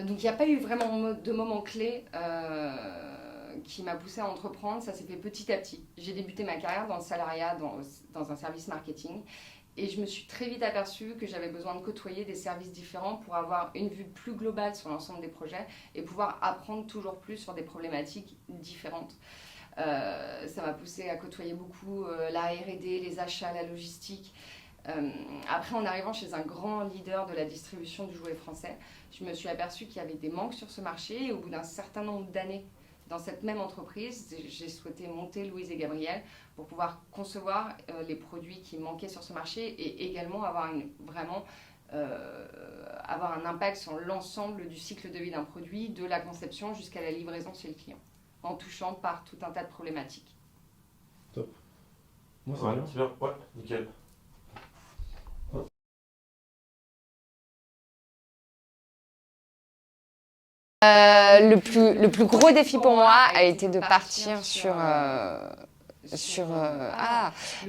Donc il n'y a pas eu vraiment de moment clé qui m'a poussée à entreprendre, ça s'est fait petit à petit. J'ai débuté ma carrière dans le salariat, dans un service marketing, et je me suis très vite aperçue que j'avais besoin de côtoyer des services différents pour avoir une vue plus globale sur l'ensemble des projets et pouvoir apprendre toujours plus sur des problématiques différentes. Ça m'a poussée à côtoyer beaucoup la R&D, les achats, la logistique. Après, en arrivant chez un grand leader de la distribution du jouet français, je me suis aperçue qu'il y avait des manques sur ce marché, et au bout d'un certain nombre d'années dans cette même entreprise, j'ai souhaité monter Louise et Gabriel pour pouvoir concevoir les produits qui manquaient sur ce marché et également avoir un impact sur l'ensemble du cycle de vie d'un produit, de la conception jusqu'à la livraison chez le client, en touchant par tout un tas de problématiques. Top. Moi, c'est Ouais, bien. c'est bien, ouais, nickel. Le plus gros défi pour moi a été de partir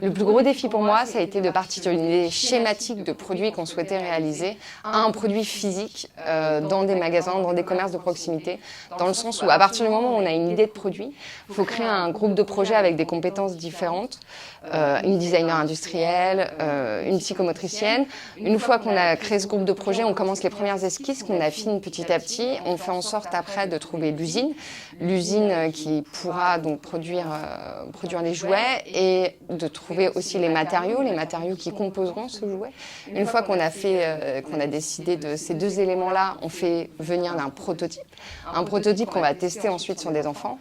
le plus gros défi pour moi, ça a été de partir d'une idée schématique de produit qu'on souhaitait réaliser à un produit physique dans des magasins, dans des commerces de proximité, dans le sens où à partir du moment où on a une idée de produit, il faut créer un groupe de projets avec des compétences différentes, une designer industrielle, une psychomotricienne. Une fois qu'on a créé ce groupe de projet, on commence les premières esquisses qu'on affine petit à petit. On fait en sorte après de trouver l'usine qui pourra donc produire les jouets, et de trouver aussi les matériaux qui composeront ce jouet. Une fois qu'on a décidé de ces deux éléments-là, on fait venir un prototype qu'on va tester ensuite sur des enfants.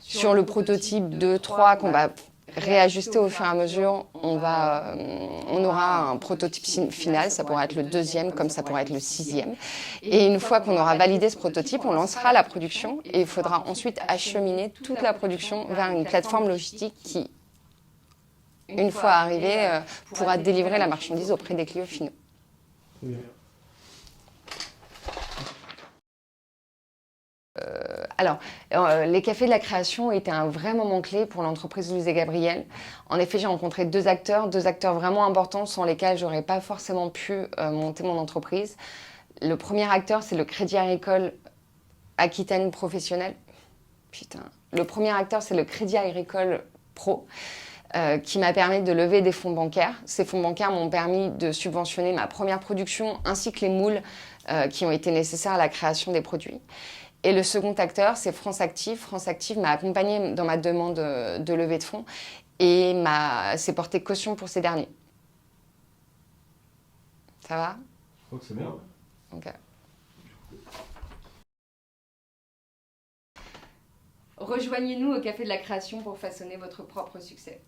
Sur le prototype 2, 3 qu'on va réajuster au fur et à mesure, on aura un prototype final, ça pourra être le deuxième comme ça pourra être le sixième. Et une fois qu'on aura validé ce prototype, on lancera la production, et il faudra ensuite acheminer toute la production vers une plateforme logistique qui, une fois arrivée, pourra délivrer la marchandise auprès des clients finaux. Très bien. Les cafés de la création étaient un vrai moment clé pour l'entreprise Louise et Gabriel. En effet, j'ai rencontré deux acteurs vraiment importants sans lesquels j'aurais pas forcément pu monter mon entreprise. Le premier acteur, c'est le Crédit Agricole Aquitaine Professionnel. Le premier acteur, c'est le Crédit Agricole Pro, qui m'a permis de lever des fonds bancaires. Ces fonds bancaires m'ont permis de subventionner ma première production ainsi que les moules qui ont été nécessaires à la création des produits. Et le second acteur, c'est France Active. France Active m'a accompagnée dans ma demande de levée de fonds et s'est porté caution pour ces derniers. Ça va ? Je crois que c'est bien. Okay. Rejoignez-nous au Café de la Création pour façonner votre propre succès.